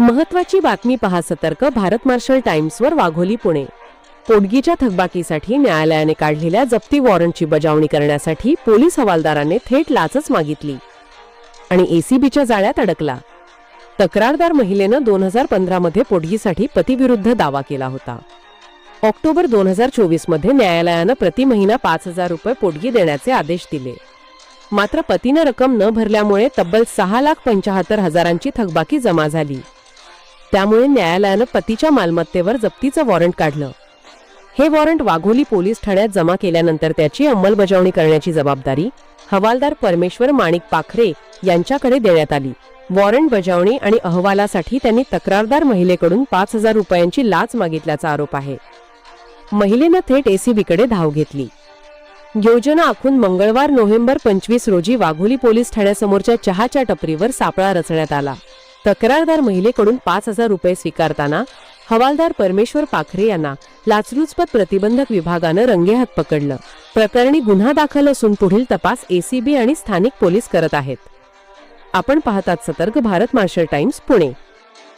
महत्त्वाची बातमी पहा सतर्क. भारत मार्शल टाइम्सवर वाघोली पुणे. पोटगीच्या थकबाकीसाठी न्यायालयाने काढलेल्या जप्ती वॉरंटची बजावणी करण्यासाठी पोलीस हवालदाराने थेट लाचच मागितली आणि एसीबीच्या जाळ्यात अडकला. तक्रारदार महिलेनं 2015 मध्ये पोटगीसाठी पतीविरुद्ध दावा केला होता. ऑक्टोबर 2024 मध्ये न्यायालयानं प्रति महिना 5,000 रुपये पोटगी देण्याचे आदेश दिले. मात्र पतीनं रक्कम न भरल्यामुळे तब्बल 6,75,000ची थकबाकी जमा झाली. त्यामुळे न्यायालयानं पतीच्या मालमत्तेवर जप्तीचं वॉरंट काढलं. हे वॉरंट वाघोली पोलीस ठाण्यात जमा केल्यानंतर त्याची अंमलबजावणी करण्याची जबाबदारी हवालदार परमेश्वर माणिक पाखरे यांच्याकडे देण्यात आली. वॉरंट बजावणी आणि अहवालासाठी त्यांनी तक्रारदार महिलेकडून 5,000 रुपयांची लाच मागितल्याचा आरोप आहे. महिलेनं थेट एसीबीकडे धाव घेतली. योजना आखून मंगळवार नोव्हेंबर 25 रोजी वाघोली पोलीस ठाण्यासमोरच्या चहाच्या टपरीवर सापळा रचण्यात आला. तक्रारदार महिलेकडून 5,000 रुपये स्वीकारताना हवालदार परमेश्वर पाखरे यांना लाचलुचपत प्रतिबंधक विभागानं रंगेहात पकडलं. प्रकरणी गुन्हा दाखल असून पुढील तपास एसीबी आणि स्थानिक पोलीस करत आहेत. आपण पाहतात सतर्क भारत मार्शल टाइम्स पुणे.